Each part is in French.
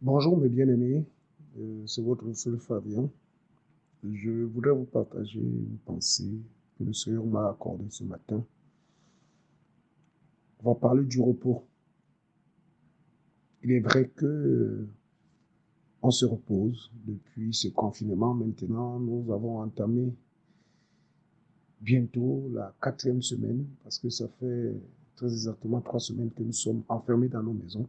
Bonjour mes bien-aimés, c'est votre seul Fabien. Je voudrais vous partager une pensée que le Seigneur m'a accordée ce matin. On va parler du repos. Il est vrai que on se repose depuis ce confinement. Maintenant, nous avons entamé bientôt la 4e semaine parce que ça fait très exactement 3 semaines que nous sommes enfermés dans nos maisons.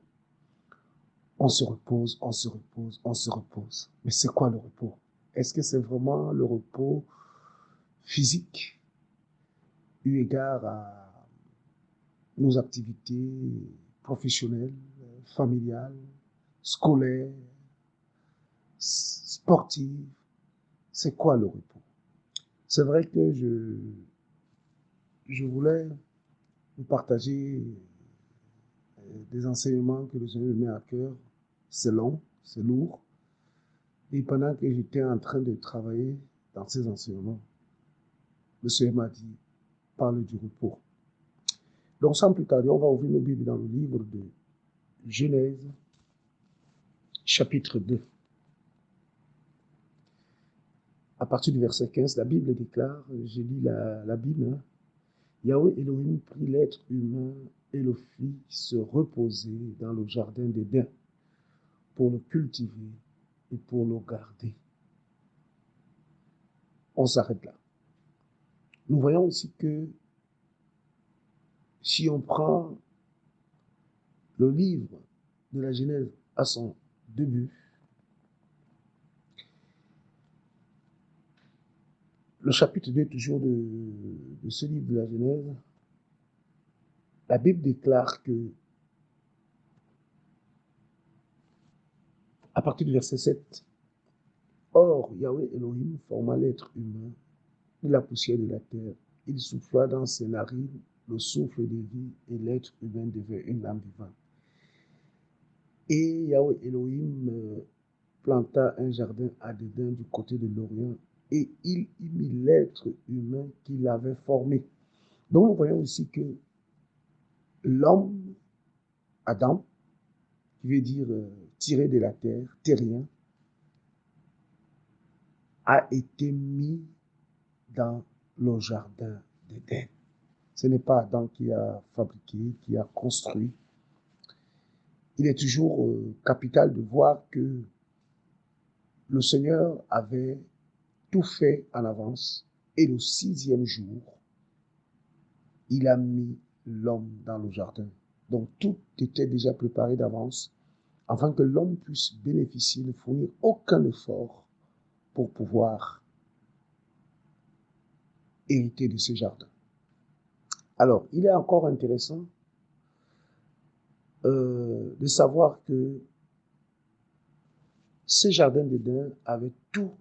On se repose, on se repose, on se repose. Mais c'est quoi le repos? Est-ce que c'est vraiment le repos physique eu égard à nos activités professionnelles, familiales, scolaires, sportives? C'est quoi le repos? C'est vrai que je voulais vous partager des enseignements que le Seigneur me met à cœur. C'est long, c'est lourd. Et pendant que j'étais en train de travailler dans ces enseignements, le Seigneur m'a dit, parle du repos. Donc sans plus tarder, on va ouvrir nos Bibles dans le livre de Genèse, chapitre 2. À partir du verset 15, la Bible déclare, je lis la Bible, Yahweh Elohim prit l'être humain et le fit se reposer dans le jardin d'Éden pour le cultiver et pour le garder. On s'arrête là. Nous voyons aussi que si on prend le livre de la Genèse à son début, le chapitre 2 toujours de ce livre de la Genèse, la Bible déclare que, à partir du verset 7, or Yahweh Elohim forma l'être humain de la poussière de la terre. Il souffla dans ses narines le souffle de vie et l'être humain devint une âme vivante. Et Yahweh Elohim planta un jardin à Déden du côté de l'Orient et il y mit l'être humain qu'il avait formé. Donc nous voyons ici que l'homme, Adam, qui veut dire tiré de la terre, terrien, a été mis dans le jardin d'Éden. Ce n'est pas Adam qui a fabriqué, qui a construit. Il est toujours capital de voir que le Seigneur avait tout fait en avance et le 6e jour, il a mis l'homme dans le jardin. Donc tout était déjà préparé d'avance afin que l'homme puisse bénéficier, ne fournir aucun effort pour pouvoir hériter de ce jardin. Alors, il est encore intéressant de savoir que ce jardin d'Éden avait tout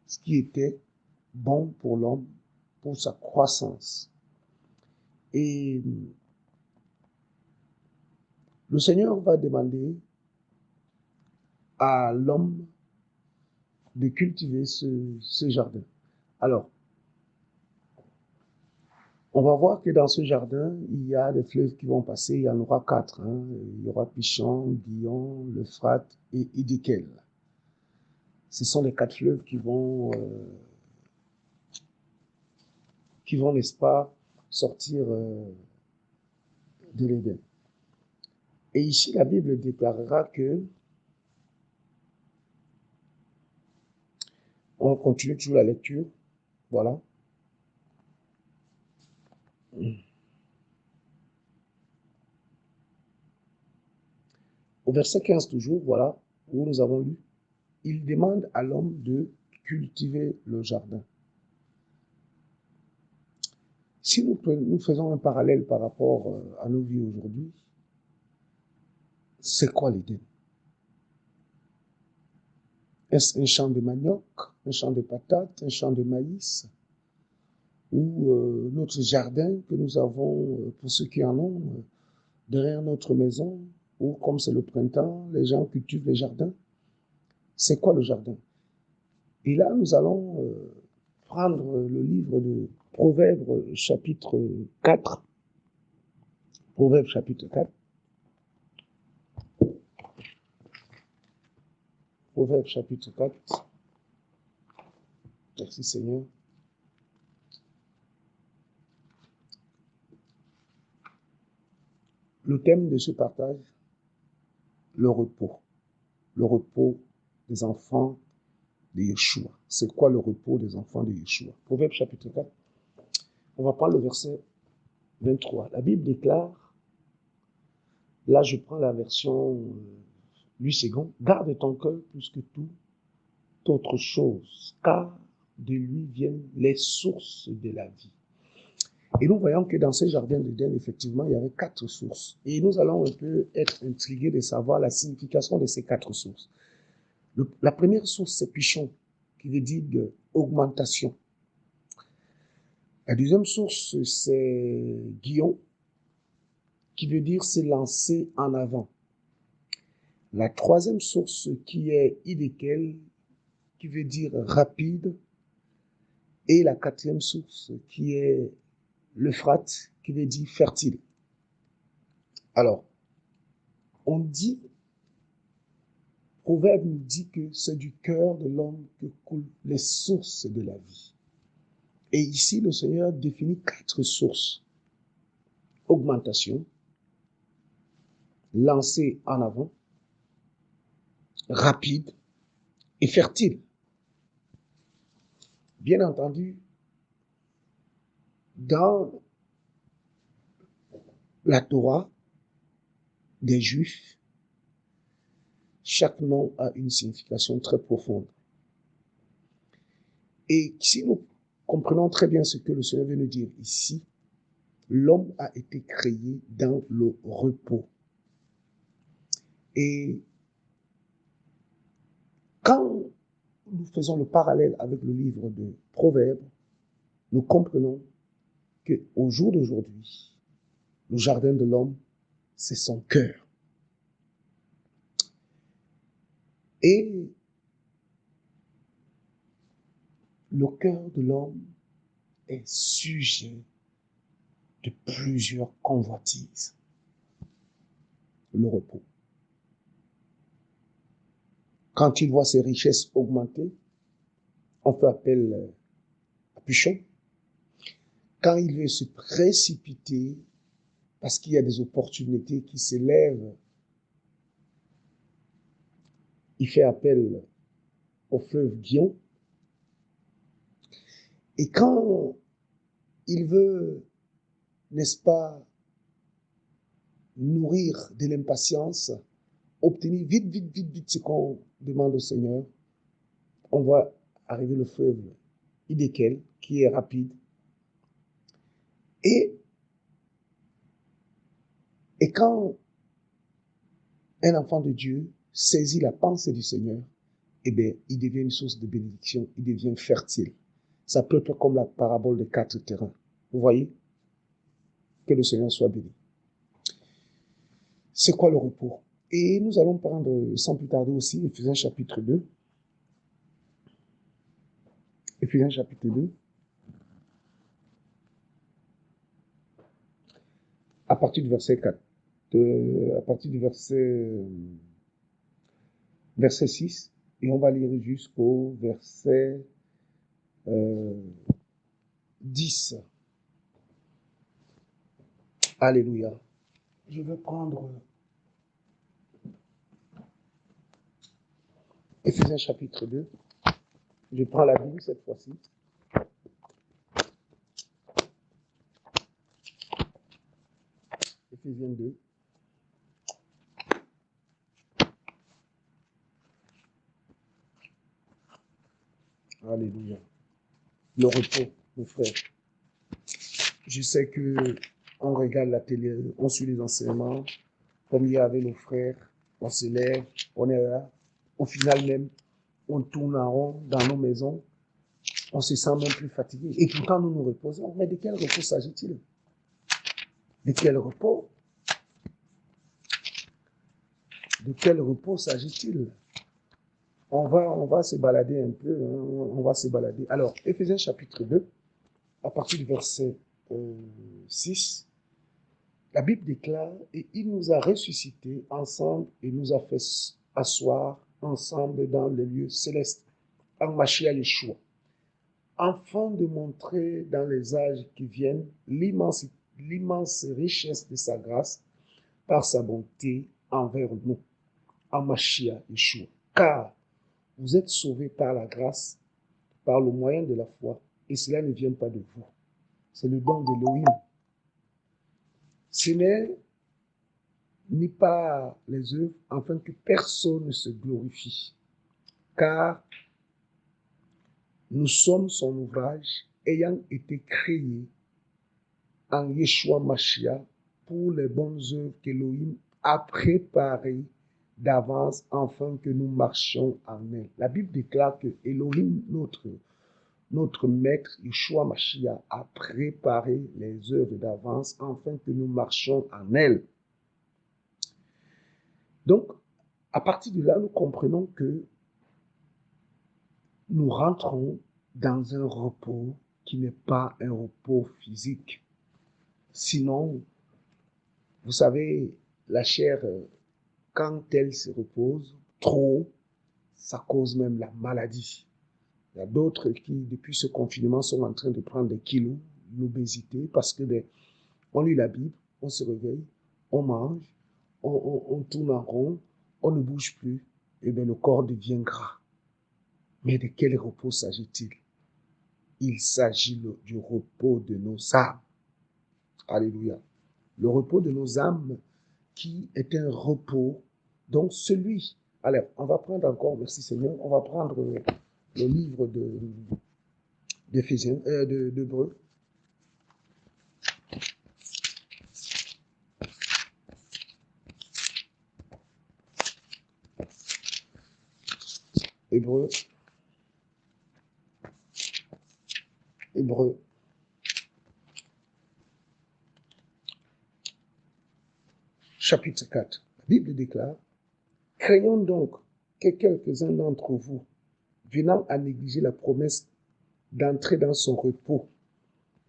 ce qui était bon pour l'homme, pour sa croissance. Et le Seigneur va demander à l'homme de cultiver ce jardin. Alors, on va voir que dans ce jardin, il y a des fleuves qui vont passer, il y en aura 4. Il y aura Pichon, Gihon, l'Euphrate et Hiddekel. Ce sont les 4 fleuves qui vont, n'est-ce pas, sortir de l'Éden. Et ici, la Bible déclarera que, on continue toujours la lecture, voilà. Au verset 15 toujours, voilà, où nous avons lu, il demande à l'homme de cultiver le jardin. Si nous faisons un parallèle par rapport à nos vies aujourd'hui, c'est quoi l'Éden? Est-ce un champ de manioc, un champ de patates, un champ de maïs? Ou notre jardin que nous avons, pour ceux qui en ont, derrière notre maison, ou comme c'est le printemps, les gens cultivent les jardins? C'est quoi le jardin? Et là, nous allons prendre le livre de Proverbes chapitre 4. Proverbes chapitre 4. Proverbes chapitre 4. Merci Seigneur. Le thème de ce partage, le repos. Le repos des enfants de Yeshua. C'est quoi le repos des enfants de Yeshua? Proverbe chapitre 4. On va prendre le verset 23. La Bible déclare, là je prends la version Louis II, garde ton cœur plus que toute autre chose, car de lui viennent les sources de la vie. Et nous voyons que dans ce jardin d'Éden, effectivement, il y avait 4 sources. Et nous allons un peu être intrigués de savoir la signification de ces 4 sources. La première source, c'est Pichon, qui veut dire augmentation. La deuxième source, c'est Guillon, qui veut dire se lancer en avant. La troisième source, qui est Idékel, qui veut dire rapide. Et la quatrième source, qui est l'Euphrate, qui veut dire fertile. Alors, on dit, Proverbe nous dit que c'est du cœur de l'homme que coulent les sources de la vie. Et ici, le Seigneur définit 4 sources. Augmentation, lancer en avant, rapide et fertile. Bien entendu, dans la Torah des Juifs, chaque nom a une signification très profonde. Et si nous comprenons très bien ce que le Seigneur veut nous dire ici, l'homme a été créé dans le repos. Et quand nous faisons le parallèle avec le livre de Proverbes, nous comprenons qu'au jour d'aujourd'hui, le jardin de l'homme, c'est son cœur. Et le cœur de l'homme est sujet de plusieurs convoitises. Le repos. Quand il voit ses richesses augmenter, on fait appel à Pichon. Quand il veut se précipiter, parce qu'il y a des opportunités qui s'élèvent, il fait appel au fleuve Guillon. Et quand il veut, n'est-ce pas, nourrir de l'impatience, obtenir vite ce qu'on demande au Seigneur, on voit arriver le fleuve Idékel, qui est rapide. Et quand un enfant de Dieu saisit la pensée du Seigneur, eh bien, il devient une source de bénédiction, il devient fertile. Ça peut être comme la parabole des 4 terrains. Vous voyez? Que le Seigneur soit béni. C'est quoi le repos? Et nous allons prendre, sans plus tarder aussi, Éphésiens chapitre 2. Éphésiens chapitre 2. À partir du verset 4. À partir du verset 6. Et on va lire jusqu'au verset 10. Alléluia. Je vais prendre Éphésiens chapitre 2. Je prends la Bible cette fois-ci. Éphésiens 2. Alléluia. Le repos, mes frères. Je sais que on regarde la télé, on suit les enseignements, comme il y avait nos frères, on se lève, on est là. Au final même, on tourne en rond dans nos maisons, on se sent même plus fatigué. Et pourtant, nous nous reposons. Mais de quel repos s'agit-il? De quel repos? De quel repos s'agit-il? On va se balader un peu, hein, on va se balader. Alors, Éphésiens chapitre 2, à partir du verset 6, la Bible déclare, et il nous a ressuscités ensemble et nous a fait asseoir ensemble dans les lieux célestes, en Mashiach Yeshua, afin de montrer dans les âges qui viennent l'immense richesse de sa grâce par sa bonté envers nous, en Mashiach Yeshua. Car vous êtes sauvés par la grâce, par le moyen de la foi, et cela ne vient pas de vous. C'est le don d'Élohim. Ce n'est ni par les œuvres, afin que personne ne se glorifie. Car nous sommes son ouvrage, ayant été créés en Yeshua Mashiach pour les bonnes œuvres qu'Élohim a préparées d'avance, afin que nous marchions en elles. La Bible déclare que Élohim, notre maître, Yeshua Mashiach, a préparé les œuvres d'avance, afin que nous marchions en elles. Donc, à partir de là, nous comprenons que nous rentrons dans un repos qui n'est pas un repos physique. Sinon, vous savez, la chair, quand elle se repose trop, ça cause même la maladie. Il y a d'autres qui, depuis ce confinement, sont en train de prendre des kilos, l'obésité, parce que on lit la Bible, on se réveille, on mange, on tourne en rond, on ne bouge plus, et bien le corps devient gras. Mais de quel repos s'agit-il? Il s'agit du repos de nos âmes. Alléluia. Le repos de nos âmes qui est un repos, donc celui. Alors, on va prendre encore, merci Seigneur, on va prendre le livre d'Éphésiens, d'Hébreux. Hébreux. Chapitre 4. La Bible déclare, craignons donc que quelques-uns d'entre vous, venant à négliger la promesse d'entrer dans son repos,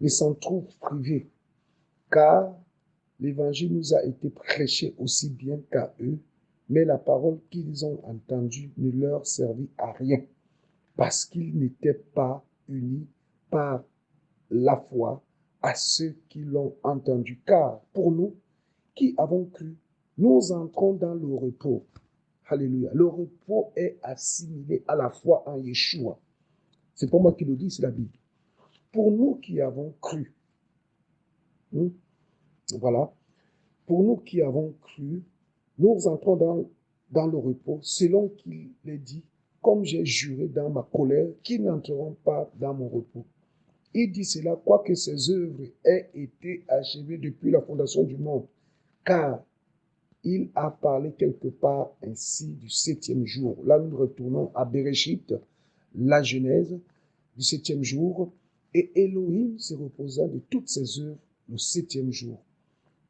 ne s'en trouvent privés, car l'évangile nous a été prêché aussi bien qu'à eux, mais la parole qu'ils ont entendue ne leur servit à rien, parce qu'ils n'étaient pas unis par la foi à ceux qui l'ont entendu. Car pour nous, qui avons cru, nous entrons dans le repos. Alléluia. Le repos est assimilé à la foi en Yeshua. C'est pas moi qui le dis, c'est la Bible. Pour nous qui avons cru, voilà, pour nous qui avons cru, nous entrons dans le repos, selon qu'il est dit, comme j'ai juré dans ma colère, qu'ils n'entreront pas dans mon repos. Il dit cela, quoique ses œuvres aient été achevées depuis la fondation du monde, car il a parlé quelque part ainsi du 7e jour. Là, nous retournons à Bereshit, la Genèse, du 7e jour, et Elohim se reposa de toutes ses œuvres le 7e jour.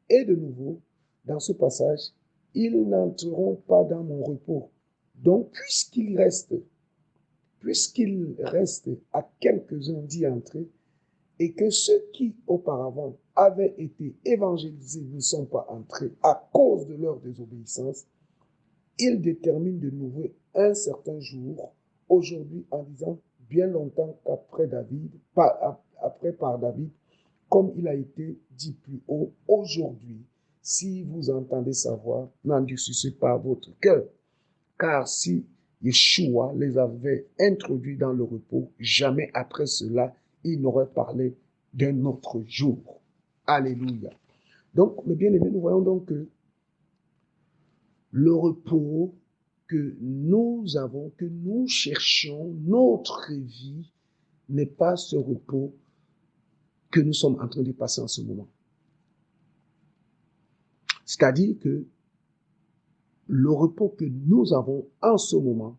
Et de nouveau, dans ce passage, ils n'entreront pas dans mon repos. Donc, puisqu'il reste à quelques-uns d'y entrer, et que ceux qui auparavant avaient été évangélisés ne sont pas entrés à cause de leur désobéissance, il détermine de nouveau un certain jour, aujourd'hui en disant bien longtemps qu'après David, par David, comme il a été dit plus haut, aujourd'hui, si vous entendez sa voix, n'endurcissez pas votre cœur, car si Yeshua les avait introduits dans le repos, jamais après cela, il n'aurait parlé d'un autre jour. Alléluia. Donc, mes bien-aimés, nous voyons donc que le repos que nous avons, que nous cherchons, notre vie, n'est pas ce repos que nous sommes en train de passer en ce moment. C'est-à-dire que le repos que nous avons en ce moment,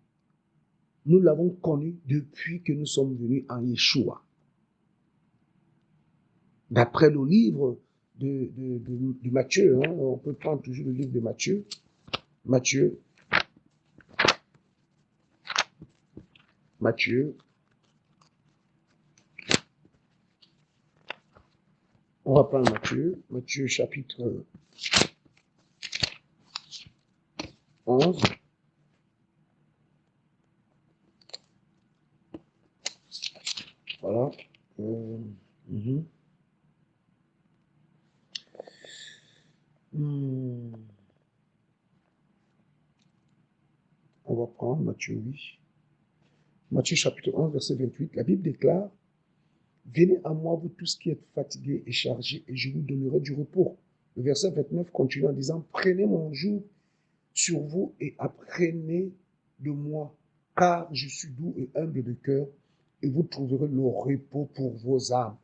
nous l'avons connu depuis que nous sommes venus en Yeshua. D'après le livre de Matthieu, on peut prendre toujours le livre de Matthieu. Matthieu, Matthieu. On va prendre Matthieu. Matthieu chapitre 11. Voilà. Mhm. On va prendre Matthieu, oui. Matthieu chapitre 11, verset 28. La Bible déclare: Venez à moi, vous tous qui êtes fatigués et chargés, et je vous donnerai du repos. Le verset 29 continue en disant: Prenez mon joug sur vous et apprenez de moi, car je suis doux et humble de cœur, et vous trouverez le repos pour vos âmes.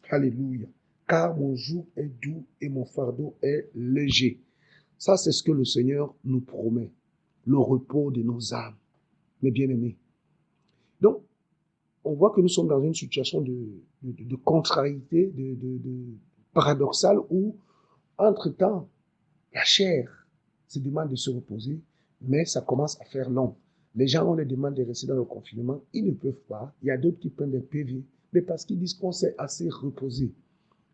Alléluia. Car mon joug est doux et mon fardeau est léger. Ça, c'est ce que le Seigneur nous promet, le repos de nos âmes, mes bien-aimés. Donc, on voit que nous sommes dans une situation de contrariété, de paradoxale, où, entre-temps, la chair se demande de se reposer, mais ça commence à faire long. Les gens ont les demandes de rester dans le confinement, ils ne peuvent pas. Il y a d'autres qui prennent des PV, mais parce qu'ils disent qu'on s'est assez reposé.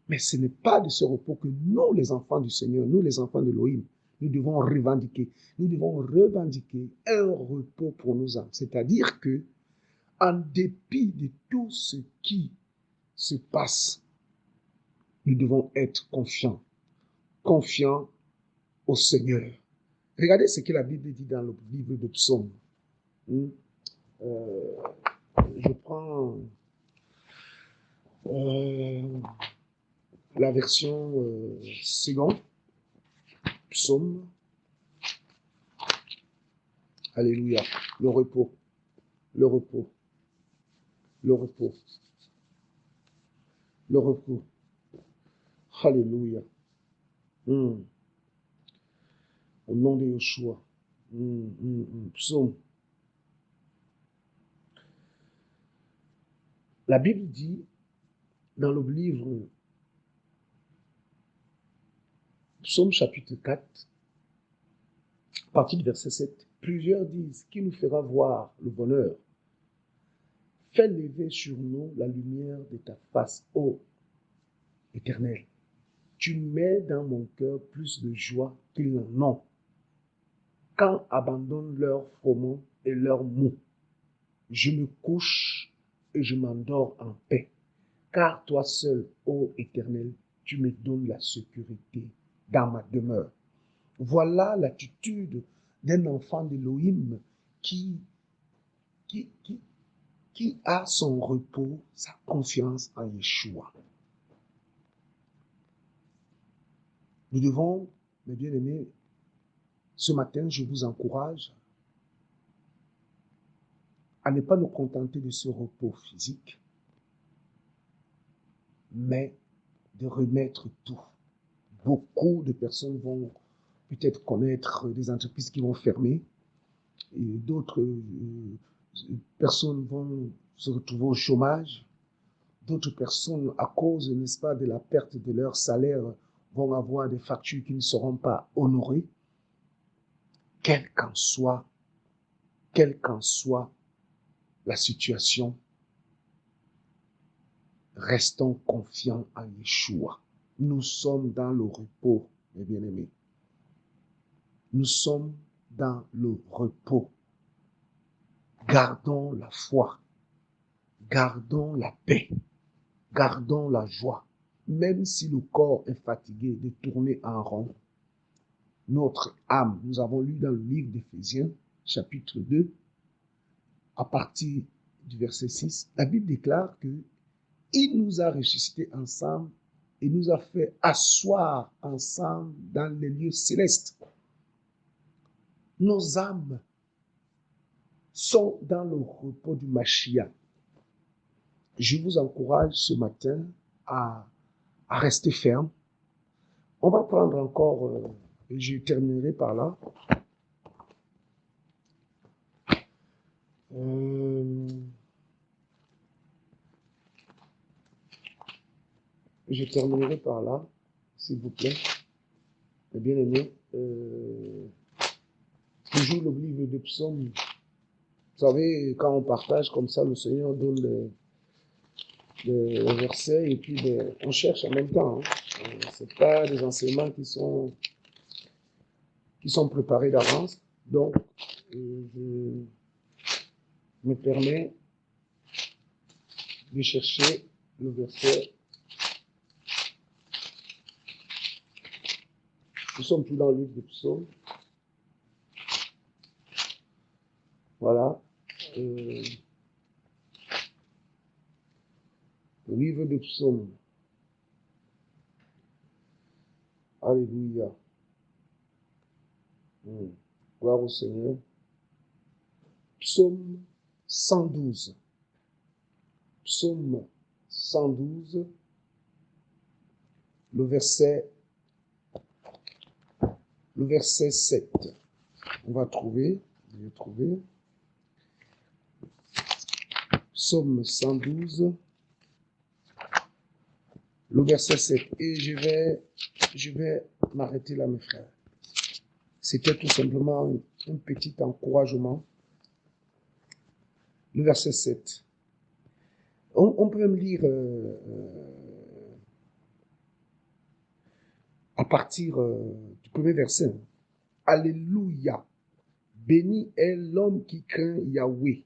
Mais ce n'est pas de ce repos que nous, les enfants du Seigneur, nous, les enfants de l'Élohim, nous devons revendiquer. Nous devons revendiquer un repos pour nos âmes. C'est-à-dire que, en dépit de tout ce qui se passe, nous devons être confiants au Seigneur. Regardez ce que la Bible dit dans le livre de Psaumes. Je prends la version seconde, Psaume. Alléluia. Le repos, le repos, le repos, le repos. Alléluia. Au nom de Yeshua. Psaume. La Bible dit dans le livre Psaume chapitre 4, à partir du verset 7, plusieurs disent: qui nous fera voir le bonheur? Fais lever sur nous la lumière de ta face, ô Éternel. Tu mets dans mon cœur plus de joie qu'ils n'en ont, quand abandonnent leur froment et leur mou. Je me couche et je m'endors en paix, car toi seul, ô Éternel, tu me donnes la sécurité dans ma demeure. Voilà l'attitude d'un enfant d'Élohim qui a son repos, sa confiance en Yeshua. Nous devons, mes bien-aimés, ce matin, je vous encourage à ne pas nous contenter de ce repos physique, mais de remettre tout. Beaucoup de personnes vont peut-être connaître des entreprises qui vont fermer, et d'autres personnes vont se retrouver au chômage, d'autres personnes, à cause, n'est-ce pas, de la perte de leur salaire, vont avoir des factures qui ne seront pas honorées. Quelle qu'en soit la situation, restons confiants en Yeshua. Nous sommes dans le repos, mes bien-aimés. Nous sommes dans le repos. Gardons la foi, gardons la paix, gardons la joie. Même si le corps est fatigué de tourner en rond, notre âme, nous avons lu dans le livre d'Éphésiens, chapitre 2, à partir du verset 6, la Bible déclare que il nous a ressuscités ensemble et nous a fait asseoir ensemble dans les lieux célestes. Nos âmes sont dans le repos du Mashiach. Je vous encourage ce matin à rester ferme. On va prendre encore, et je terminerai par là. Je terminerai par là, s'il vous plaît. Bien aimé, toujours le livre de Psaume Vous savez, quand on partage comme ça, le Seigneur donne les versets et puis on cherche en même temps. Ce n'est pas des enseignements qui sont préparés d'avance. Donc, je me permets de chercher le verset. Nous sommes tous dans le livre de Psaumes. Voilà. Le livre de Psaumes. Alléluia. Gloire au Seigneur. Psaume 112. Psaume 112. Le verset 7. On va trouver. Je vais trouver. Psaume 112. Le verset 7. Et je vais m'arrêter là, mes frères. C'était tout simplement un petit encouragement. Le verset 7. On peut même lire à partir du premier verset. Alléluia. Béni est l'homme qui craint Yahweh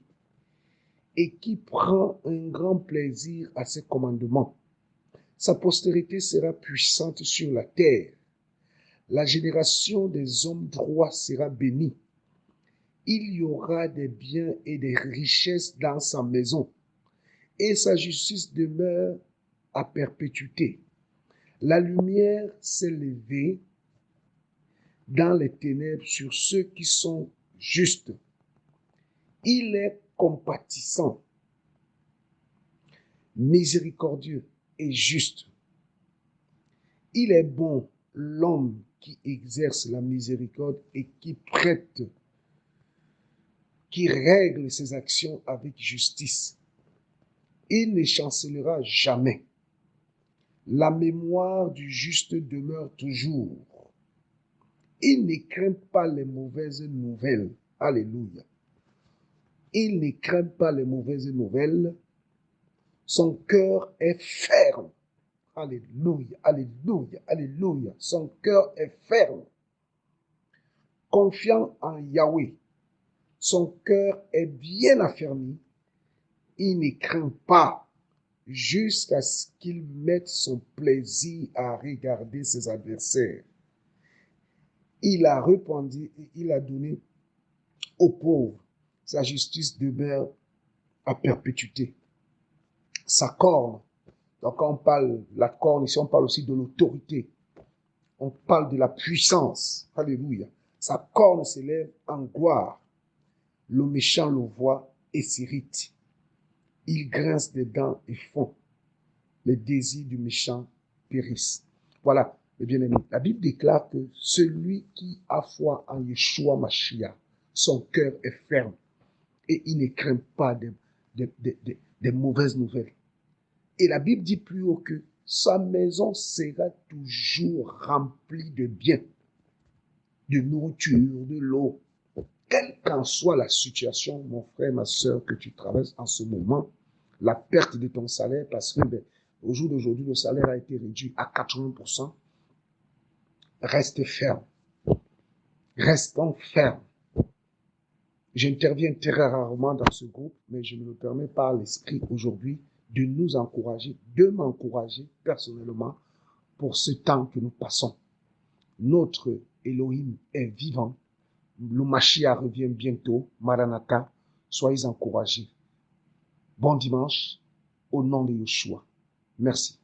et qui prend un grand plaisir à ses commandements. Sa postérité sera puissante sur la terre. La génération des hommes droits sera bénie. Il y aura des biens et des richesses dans sa maison, et sa justice demeure à perpétuité. La lumière s'est levée dans les ténèbres sur ceux qui sont justes. Il est compatissant, miséricordieux et juste. Il est bon l'homme qui exerce la miséricorde et qui prête, qui règle ses actions avec justice. Il ne chancellera jamais. La mémoire du juste demeure toujours. Il ne craint pas les mauvaises nouvelles. Alléluia. Il ne craint pas les mauvaises nouvelles. Son cœur est ferme. Alléluia, alléluia, alléluia. Son cœur est ferme. Confiant en Yahweh. Son cœur est bien affermi. Il ne craint pas jusqu'à ce qu'il mette son plaisir à regarder ses adversaires. Il a répandu et il a donné aux pauvres. Sa justice demeure à perpétuité. Sa corne, donc quand on parle de la corne, ici on parle aussi de l'autorité. On parle de la puissance. Alléluia. Sa corne s'élève en gloire. Le méchant le voit et s'irrite. Il grince des dents et fond. Les désirs du méchant périssent. Voilà, mes bien-aimés. La Bible déclare que celui qui a foi en Yeshua Mashiach, son cœur est ferme et il ne craint pas des mauvaises nouvelles. Et la Bible dit plus haut que sa maison sera toujours remplie de biens, de nourriture, de l'eau. Quelle qu'en soit la situation, mon frère, ma soeur, que tu traverses en ce moment, la perte de ton salaire, parce que au jour d'aujourd'hui, le salaire a été réduit à 80%, reste ferme. Restons fermes. J'interviens très rarement dans ce groupe, mais je me permets par l'Esprit aujourd'hui de nous encourager, de m'encourager personnellement pour ce temps que nous passons. Notre Elohim est vivant. Le Mashiach revient bientôt. Maranatha, soyez encouragés. Bon dimanche, au nom de Yeshua. Merci.